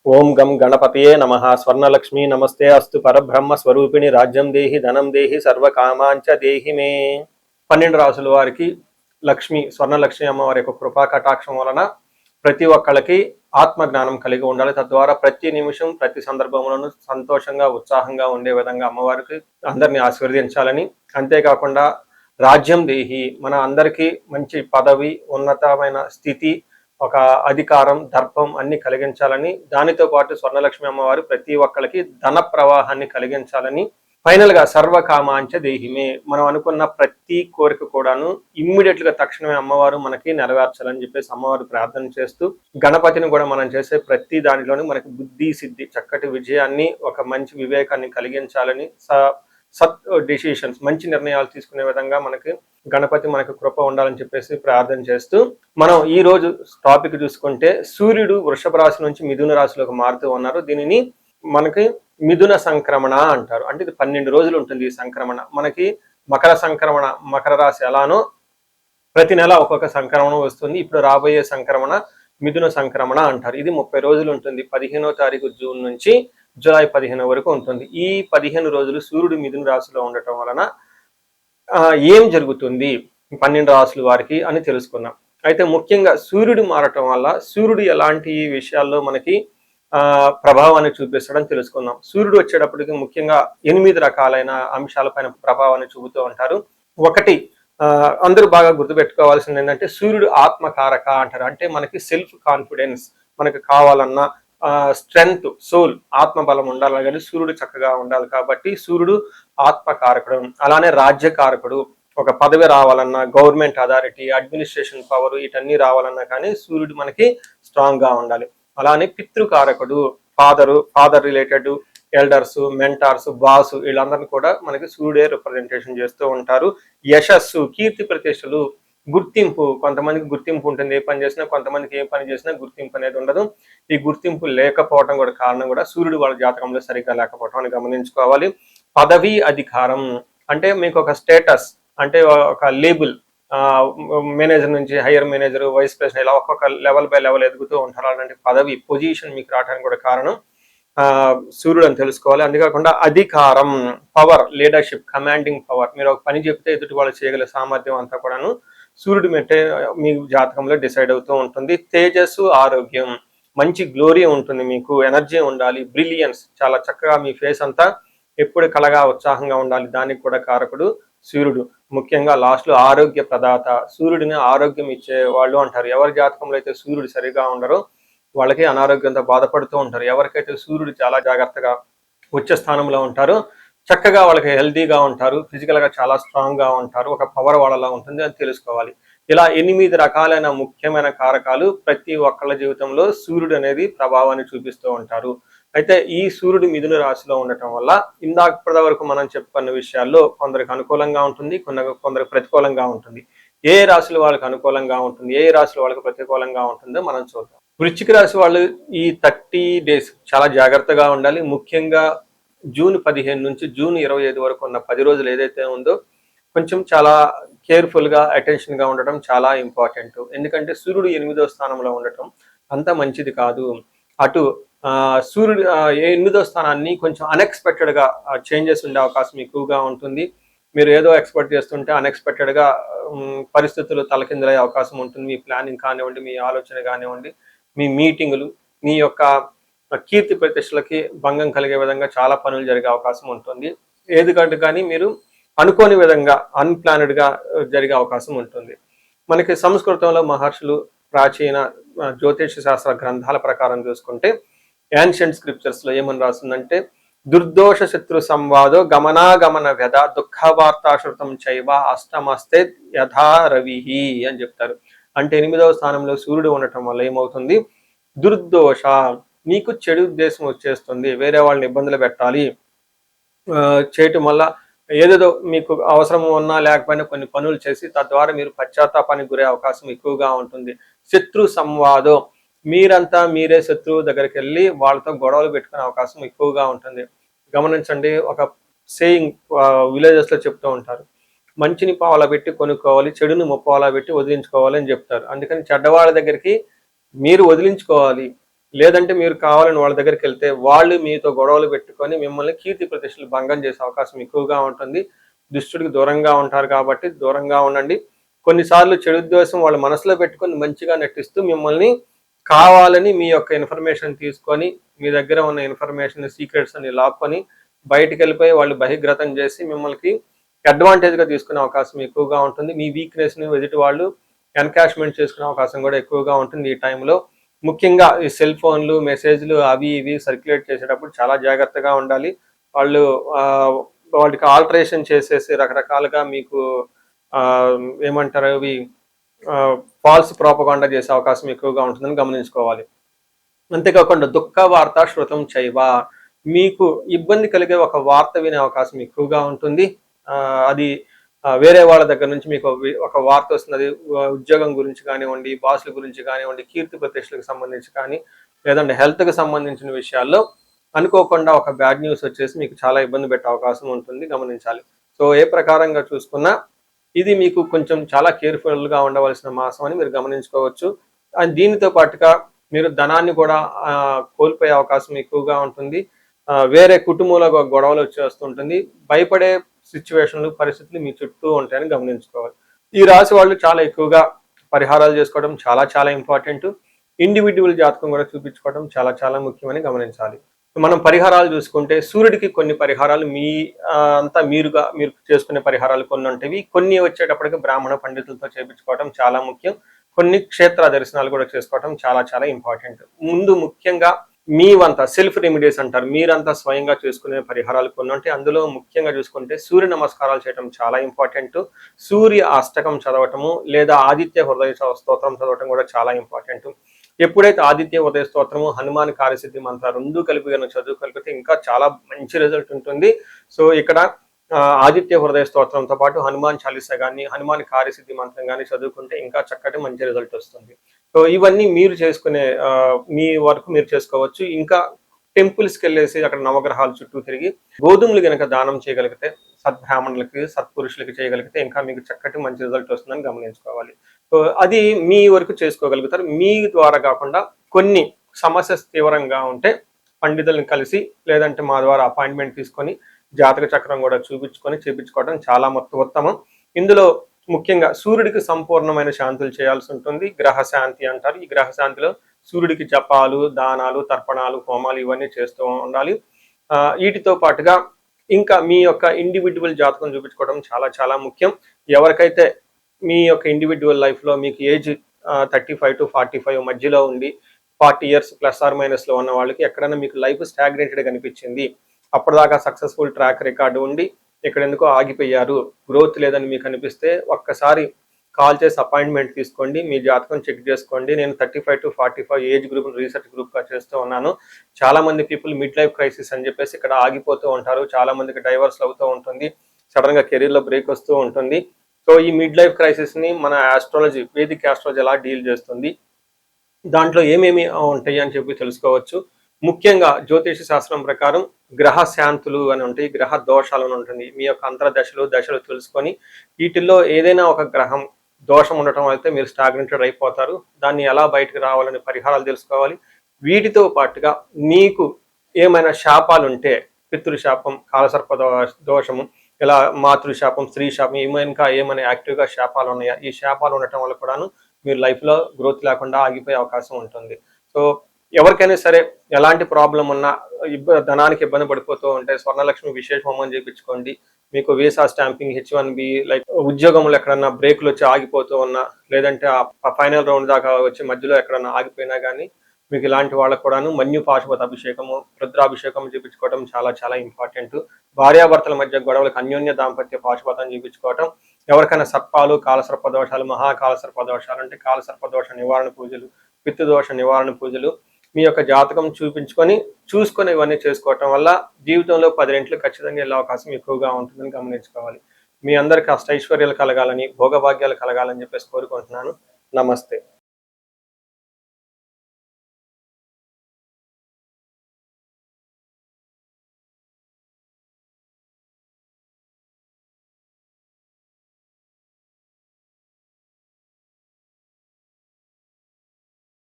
ఓం గం గణపతయే నమః. స్వర్ణలక్ష్మి నమస్తే అస్తు. పరబ్రహ్మ స్వరూపిణి రాజ్యం దేహి ధనం దేహి సర్వకామాంచ దేహి మే. 12 రాసుల వారికి లక్ష్మి స్వర్ణలక్ష్మి అమ్మవారి యొక్క కృపా కటాక్షం వలన ప్రతి ఒక్కళ్ళకి ఆత్మజ్ఞానం కలిగి ఉండాలి. తద్వారా ప్రతి నిమిషం ప్రతి సందర్భంలోనూ సంతోషంగా ఉత్సాహంగా ఉండే విధంగా అమ్మవారికి అందరినీ ఆశీర్వదించాలని, అంతేకాకుండా రాజ్యం దేహి మన అందరికీ మంచి పదవి, ఉన్నతమైన స్థితి, ఒక అధికారం, దర్పం అన్ని కలిగించాలని, దానితో పాటు స్వర్ణలక్ష్మి అమ్మవారు ప్రతి ఒక్కరికి ధన ప్రవాహాన్ని కలిగించాలని, ఫైనల్ గా సర్వకామాంచ దేహిమే మనం అనుకున్న ప్రతి కోరిక కూడాను ఇమ్మీడియట్ గా తక్షణమే అమ్మవారు మనకి నెరవేర్చాలని చెప్పేసి అమ్మవారు ప్రార్థన చేస్తూ, గణపతిని కూడా మనం చేసే ప్రతి దానిలోని మనకి బుద్ధి సిద్ధి, చక్కటి విజయాన్ని, ఒక మంచి వివేకాన్ని కలిగించాలని, సత్ డిసిషన్స్ మంచి నిర్ణయాలు తీసుకునే విధంగా మనకి గణపతి మనకు కృప ఉండాలని చెప్పేసి ప్రార్థన చేస్తూ, మనం ఈ రోజు టాపిక్ చూసుకుంటే సూర్యుడు వృషభ రాశి నుంచి మిథున రాశిలోకి మారుతూ ఉన్నారు. దీనిని మనకి మిథున సంక్రమణ అంటారు. అంటే ఇది 12 రోజులు ఉంటుంది ఈ సంక్రమణ. మనకి మకర సంక్రమణ, మకర రాశి ఎలానో ప్రతి నెల ఒక్కొక్క సంక్రమణ వస్తుంది. ఇప్పుడు రాబోయే సంక్రమణ మిథున సంక్రమణ అంటారు. ఇది 30 రోజులు ఉంటుంది. 15వ తారీఖు జూన్ నుంచి జూలై 15 వరకు ఉంటుంది. ఈ 15 రోజులు సూర్యుడు మిథున రాశిలో ఉండటం వలన ఏం జరుగుతుంది 12 రాశుల వారికి అని తెలుసుకున్నాం. అయితే ముఖ్యంగా సూర్యుడు మారటం వల్ల సూర్యుడు ఎలాంటి విషయాల్లో మనకి ప్రభావాన్ని చూపిస్తాడని తెలుసుకుందాం. సూర్యుడు వచ్చేటప్పటికి ముఖ్యంగా 8 రకాలైన అంశాలపైన ప్రభావాన్ని చూపుతూ ఉంటారు. ఒకటి, అందరూ బాగా గుర్తుపెట్టుకోవాల్సింది ఏంటంటే సూర్యుడు ఆత్మకారక అంటారు. అంటే మనకి సెల్ఫ్ కాన్ఫిడెన్స్, మనకి కావాలన్నా స్ట్రెంగ్త్, సోల్, ఆత్మబలం ఉండాలి కానీ సూర్యుడు చక్కగా ఉండాలి. కాబట్టి సూర్యుడు ఆత్మకారకుడు. అలానే రాజ్యకారకుడు, ఒక పదవి రావాలన్నా, గవర్నమెంట్ అథారిటీ, అడ్మినిస్ట్రేషన్ పవర్, వీటన్నీ రావాలన్నా కానీ సూర్యుడు మనకి స్ట్రాంగ్ గా ఉండాలి. అలానే పితృకారకుడు, father related elders, mentors, boss, వీళ్ళందరినీ కూడా మనకి సూర్యుడే రిప్రజెంటేషన్ చేస్తూ ఉంటారు. యశస్సు, కీర్తి ప్రతిష్టలు, గుర్తింపు, కొంతమందికి గుర్తింపు ఉంటుంది ఏ పని చేసినా, కొంతమందికి ఏ పని చేసినా గుర్తింపు అనేది ఉండదు. ఈ గుర్తింపు లేకపోవడం కూడా కారణం కూడా సూర్యుడు వాళ్ళ జాతకంలో సరిగ్గా లేకపోవడం అని గమనించుకోవాలి. పదవి, అధికారం అంటే మీకు ఒక స్టేటస్, అంటే ఒక లేబుల్, మేనేజర్ నుంచి హైయర్ మేనేజర్, వైస్ ప్రెసిడెంట్, ఇలా ఒక్కొక్క లెవెల్ బై లెవెల్ ఎదుగుతూ ఉంటారు. అలాంటి పదవి, పొజిషన్ మీకు రావడానికి కూడా కారణం సూర్యుడు అని తెలుసుకోవాలి. అంతేకాకుండా అధికారం, పవర్, లీడర్షిప్, కమాండింగ్ పవర్, మీరు ఒక పని చెప్తే ఎదుటి వాళ్ళు చేయగల సామర్థ్యం అంతా కూడాను సూర్యుడు మెట్టే మీ జాతకంలో డిసైడ్ అవుతూ ఉంటుంది. తేజస్సు, ఆరోగ్యం, మంచి గ్లోరీ ఉంటుంది, మీకు ఎనర్జీ ఉండాలి, బ్రిలియన్స్, చాలా చక్కగా మీ ఫేస్ అంతా ఎప్పుడు కలగా ఉత్సాహంగా ఉండాలి, దానికి కూడా కారకుడు సూర్యుడు. ముఖ్యంగా లాస్ట్ లో ఆరోగ్య ప్రదాత, సూర్యుడిని ఆరోగ్యం ఇచ్చే వాళ్ళు అంటారు. ఎవరి జాతకంలో అయితే సూర్యుడు సరిగా ఉండరో వాళ్ళకి అనారోగ్యంతో బాధపడుతూ ఉంటారు. ఎవరికైతే సూర్యుడు చాలా జాగ్రత్తగా ఉచ్చ స్థానంలో ఉంటారో చక్కగా వాళ్ళకి హెల్తీగా ఉంటారు, ఫిజికల్ గా చాలా స్ట్రాంగ్ గా ఉంటారు, ఒక పవర్ వాళ్ళలా ఉంటుంది అని తెలుసుకోవాలి. ఇలా 8 రకాలైన ముఖ్యమైన కారకాలు ప్రతి ఒక్కళ్ళ జీవితంలో సూర్యుడు అనేది ప్రభావాన్ని చూపిస్తూ ఉంటారు. అయితే ఈ సూర్యుడు మిథున రాశిలో ఉండటం వల్ల ఇందాక వరకు మనం చెప్పుకున్న విషయాల్లో కొందరికి అనుకూలంగా ఉంటుంది, కొందరికి ప్రతికూలంగా ఉంటుంది. ఏ రాశుల వాళ్ళకి అనుకూలంగా ఉంటుంది, ఏ రాశుల వాళ్ళకి ప్రతికూలంగా ఉంటుందో మనం చూద్దాం. వృశ్చిక రాశి వాళ్ళు ఈ 30 days చాలా జాగ్రత్తగా ఉండాలి. ముఖ్యంగా జూన్ 15 నుంచి జూన్ 25 వరకు ఉన్న 10 రోజులు ఏదైతే ఉందో కొంచెం చాలా కేర్ఫుల్ గా, అటెన్షన్ గా ఉండటం చాలా ఇంపార్టెంట్. ఎందుకంటే సూర్యుడు 8వ స్థానంలో ఉండటం అంత మంచిది కాదు. అటు సూర్యుడు 8వ స్థానాన్ని కొంచెం అన్ఎక్స్పెక్టెడ్ గా చేంజెస్ ఉండే అవకాశం ఎక్కువగా ఉంటుంది. మీరు ఏదో ఎక్స్పెక్ట్ చేస్తుంటే అన్ఎక్స్పెక్టెడ్ గా పరిస్థితులు తలకిందులయ్యే అవకాశం ఉంటుంది. మీ ప్లానింగ్ కానివ్వండి, మీ ఆలోచన కానివ్వండి, మీ మీటింగులు, మీ యొక్క కీర్తి ప్రతిష్టలకి భంగం కలిగే విధంగా చాలా పనులు జరిగే అవకాశం ఉంటుంది. ఏదికంటే కానీ మీరు అనుకోని విధంగా అన్ప్లానెడ్ గా జరిగే అవకాశం ఉంటుంది. మనకి సంస్కృతంలో మహర్షులు ప్రాచీన జ్యోతిష శాస్త్ర గ్రంథాల ప్రకారం చూసుకుంటే యాన్షియంట్ స్క్రిప్చర్స్ లో ఏమని రాస్తుందంటే దుర్దోష శత్రు సంవాదో గమనాగమన వ్యధ దుఃఖవార్తాశ్రుతం చైవ అష్టమస్తే యథా రవిహి అని చెప్తారు. అంటే 8వ స్థానంలో సూర్యుడు ఉండటం వల్ల ఏమవుతుంది, దుర్దోష, నీకు చెడు ఉద్దేశం వచ్చేస్తుంది, వేరే వాళ్ళని ఇబ్బందులు పెట్టాలి చేయటం వల్ల ఏదేదో మీకు అవసరం ఉన్నా లేకపోయినా కొన్ని పనులు చేసి తద్వారా మీరు పశ్చాత్తాపానికి గురే అవకాశం ఎక్కువగా ఉంటుంది. శత్రు సంవాదం, మీరంతా మీరే శత్రువు దగ్గరికి వెళ్ళి వాళ్ళతో గొడవలు పెట్టుకునే అవకాశం ఎక్కువగా ఉంటుంది. గమనించండి, ఒక సేయింగ్ విలేజెస్ లో చెప్తూ ఉంటారు, మంచిని పావలా పెట్టి కొనుక్కోవాలి, చెడుని ముప్పావలా పెట్టి వదిలించుకోవాలి అని చెప్తారు. అందుకని చెడ్డవాళ్ళ దగ్గరికి మీరు వదిలించుకోవాలి, లేదంటే మీరు కావాలని వాళ్ళ దగ్గరికి వెళ్తే వాళ్ళు మీతో గొడవలు పెట్టుకొని మిమ్మల్ని కీర్తి ప్రతిష్టలు భంగం చేసే అవకాశం ఎక్కువగా ఉంటుంది. దుష్టుడికి దూరంగా ఉంటారు కాబట్టి దూరంగా ఉండండి. కొన్నిసార్లు చెడు ఉద్దేశం వాళ్ళ మనసులో పెట్టుకొని మంచిగా నటిస్తూ మిమ్మల్ని కావాలని మీ యొక్క ఇన్ఫర్మేషన్ తీసుకొని మీ దగ్గర ఉన్న ఇన్ఫర్మేషన్ సీక్రెట్స్ అని లాక్కొని బయటికి వెళ్ళిపోయి వాళ్ళు బహిర్గతం చేసి మిమ్మల్ని అడ్వాంటేజ్గా తీసుకునే అవకాశం ఎక్కువగా ఉంటుంది. మీ వీక్నెస్ని ఎదుటి వాళ్ళు ఎన్కాష్మెంట్ చేసుకునే అవకాశం కూడా ఎక్కువగా ఉంటుంది ఈ టైంలో. ముఖ్యంగా ఈ సెల్ ఫోన్లు మెసేజ్లు అవి ఇవి సర్క్యులేట్ చేసేటప్పుడు చాలా జాగ్రత్తగా ఉండాలి. వాళ్ళు వాటికి ఆల్టరేషన్ చేసేసి రకరకాలుగా మీకు ఏమంటారు అవి ఫాల్స్ ప్రోపగాండా చేసే అవకాశం ఎక్కువగా ఉంటుందని గమనించుకోవాలి. అంతేకాకుండా దుఃఖ వార్త శృతం చైవ, మీకు ఇబ్బంది కలిగే ఒక వార్త వినే అవకాశం ఎక్కువగా ఉంటుంది. అది వేరే వాళ్ళ దగ్గర నుంచి మీకు ఒక వార్త వస్తుంది. అది ఉద్యోగం గురించి కానివ్వండి, బాసుల గురించి కానివ్వండి, కీర్తి ప్రతిష్టలకు సంబంధించి కానీ, లేదంటే హెల్త్కి సంబంధించిన విషయాల్లో అనుకోకుండా ఒక బ్యాడ్ న్యూస్ వచ్చేసి మీకు చాలా ఇబ్బంది పెట్టే అవకాశం ఉంటుంది, గమనించాలి. సో ఏ ప్రకారంగా చూసుకున్నా ఇది మీకు కొంచెం చాలా కేర్ఫుల్గా ఉండవలసిన మాసం అని మీరు గమనించుకోవచ్చు. దీనితో పాటుగా మీరు ధనాన్ని కూడా కోల్పోయే అవకాశం ఎక్కువగా ఉంటుంది. వేరే కుటుంబంలో గొడవలు వచ్చేస్తుంటుంది. భయపడే సిచ్యువేషన్లు పరిస్థితులు మీ చుట్టూ ఉంటాయని గమనించుకోవాలి. ఈ రాశి వాళ్ళు చాలా ఎక్కువగా పరిహారాలు చేసుకోవడం చాలా చాలా ఇంపార్టెంట్. ఇండివిజువల్ జాతకం కూడా చూపించుకోవడం చాలా చాలా ముఖ్యమని గమనించాలి. మనం పరిహారాలు చూసుకుంటే సూర్యుడికి కొన్ని పరిహారాలు మీరు చేసుకునే పరిహారాలు కొన్ని ఉంటాయి. కొన్ని వచ్చేటప్పటికి బ్రాహ్మణ పండితులతో చేయించుకోవడం చాలా ముఖ్యం. కొన్ని క్షేత్ర దర్శనాలు కూడా చేసుకోవడం చాలా చాలా ఇంపార్టెంట్. ముందు ముఖ్యంగా మీవంతా సెల్ఫ్ రెమెడీస్ అంటారు, మీరంతా స్వయంగా చేసుకునే పరిహారాలు కొన్ని ఉంటాయి. అందులో ముఖ్యంగా చూసుకుంటే సూర్య నమస్కారాలు చేయడం చాలా ఇంపార్టెంట్. సూర్య అష్టకం చదవటము లేదా ఆదిత్య హృదయ స్తోత్రం చదవటం కూడా చాలా ఇంపార్టెంట్. ఎప్పుడైతే ఆదిత్య ఉదయ స్తోత్రము, హనుమాన్ కార్యసిద్ధి మంత్ర రెండు కలిపి చదువుకలిపితే ఇంకా చాలా మంచి రిజల్ట్ ఉంటుంది. సో ఇక్కడ ఆదిత్య హృదయ స్తోత్రంతో పాటు హనుమాన్ చాలీసా కానీ, హనుమాన్ కార్యసిద్ధి మంత్రం కానీ చదువుకుంటే ఇంకా చక్కటి మంచి రిజల్ట్ వస్తుంది. సో ఇవన్నీ మీరు చేసుకునే మీ వరకు మీరు చేసుకోవచ్చు. ఇంకా టెంపుల్స్కి వెళ్ళేసి అక్కడ నవగ్రహాల చుట్టూ తిరిగి గోధుమలు కనుక దానం చేయగలిగితే, సద్బ్రాహ్మణులకి సత్పురుషులకి చేయగలిగితే ఇంకా మీకు చక్కటి మంచి రిజల్ట్ వస్తుందని గమనించుకోవాలి. సో అది మీ వరకు చేసుకోగలుగుతారు. మీ ద్వారా కాకుండా కొన్ని సమస్య తీవ్రంగా ఉంటే పండితులను కలిసి లేదంటే మా ద్వారా అపాయింట్మెంట్ తీసుకొని జాతక చక్రం కూడా చూపించుకొని చేపించుకోవడం చాలా ఉత్తమం. ఇందులో ముఖ్యంగా సూర్యుడికి సంపూర్ణమైన శాంతులు చేయాల్సి ఉంటుంది. గ్రహ శాంతి అంటారు. ఈ గ్రహ శాంతిలో సూర్యుడికి జపాలు, దానాలు, తర్పణాలు, హోమాలు ఇవన్నీ చేస్తూ ఉండాలి. వీటితో పాటుగా ఇంకా మీ యొక్క ఇండివిజువల్ జాతకం చూపించుకోవడం చాలా చాలా ముఖ్యం. ఎవరికైతే మీ యొక్క ఇండివిజువల్ లైఫ్లో మీకు ఏజ్ 35 to 45 మధ్యలో ఉండి 40 years ± లో ఉన్న వాళ్ళకి ఎక్కడైనా మీకు లైఫ్ స్టాగ్నేటెడ్ కనిపించింది, అప్పటిదాకా సక్సెస్ఫుల్ ట్రాక్ రికార్డు ఉండి ఇక్కడ ఎందుకో ఆగిపోయారు, గ్రోత్ లేదని మీకు అనిపిస్తే ఒక్కసారి కాల్ చేసి అపాయింట్మెంట్ తీసుకోండి, మీ జాతకం చెక్ చేసుకోండి. నేను 35 to 45 ఏజ్ గ్రూప్ రీసెర్చ్ గ్రూప్గా చేస్తూ ఉన్నాను. చాలా మంది పీపుల్ మిడ్ లైఫ్ క్రైసిస్ అని చెప్పేసి ఇక్కడ ఆగిపోతూ ఉంటారు. చాలా మందికి డైవర్స్ అవుతూ ఉంటుంది, సడన్గా కెరీర్లో బ్రేక్ వస్తూ ఉంటుంది. సో ఈ మిడ్ లైఫ్ క్రైసిస్ని మన ఆస్ట్రాలజీ, వేదిక్ ఆస్ట్రాలజీ ఎలా డీల్ చేస్తుంది, దాంట్లో ఏమేమి ఉంటాయి అని చెప్పి తెలుసుకోవచ్చు. ముఖ్యంగా జ్యోతిష శాస్త్రం ప్రకారం గ్రహ శాంతులు అని ఉంటాయి, గ్రహ దోషాలు అని ఉంటుంది. మీ యొక్క దశలు తెలుసుకొని వీటిల్లో ఏదైనా ఒక గ్రహం దోషం ఉండటం అయితే మీరు స్టాగ్నెటెడ్ అయిపోతారు. దాన్ని ఎలా బయటకు రావాలని పరిహారాలు తెలుసుకోవాలి. వీటితో పాటుగా మీకు ఏమైనా శాపాలు ఉంటే పితృశాపం, కాలసర్ప దోషము, ఇలా మాతృశాపం, స్త్రీ శాపం, ఇంకా ఏమైనా యాక్టివ్గా శాపాలు ఉన్నాయా, ఈ శాపాలు ఉండటం వల్ల కూడాను మీరు లైఫ్లో గ్రోత్ లేకుండా ఆగిపోయే అవకాశం ఉంటుంది. సో ఎవరికైనా సరే ఎలాంటి ప్రాబ్లం ఉన్నా, ధనానికి ఇబ్బంది పడిపోతూ ఉంటే స్వర్ణలక్ష్మి విశేష హోమం చేయించుకోండి. మీకు వీసా స్టాంపింగ్, H1B, లైక్ ఉద్యోగంలో ఎక్కడన్నా బ్రేక్లు వచ్చి ఆగిపోతూ ఉన్నా, లేదంటే ఆ ఫైనల్ రౌండ్ దాకా వచ్చి మధ్యలో ఎక్కడన్నా ఆగిపోయినా కానీ మీకు ఇలాంటి వాళ్ళకు కూడాను మన్యు పాశుపత అభిషేకము, రుద్రాభిషేకం చేయించుకోవడం చాలా చాలా ఇంపార్టెంట్. భార్యాభర్తల మధ్య గొడవలకు అన్యోన్య దాంపత్య పాశుపతం చేయించుకోవటం. ఎవరికైనా సర్పాలు, కాలసర్ప దోషాలు, మహాకాలసర్ప దోషాలు అంటే కాలసర్ప దోష నివారణ పూజలు, పితృదోష నివారణ పూజలు మీ యొక్క జాతకం చూసుకొని ఇవన్నీ చేసుకోవటం వల్ల జీవితంలో 10 రెట్లు ఖచ్చితంగా వెళ్ళే అవకాశం ఎక్కువగా ఉంటుందని గమనించుకోవాలి. మీ అందరికీ అష్టైశ్వర్యాలు కలగాలని, భోగభాగ్యాలు కలగాలని చెప్పేసి కోరుకుంటున్నాను. నమస్తే.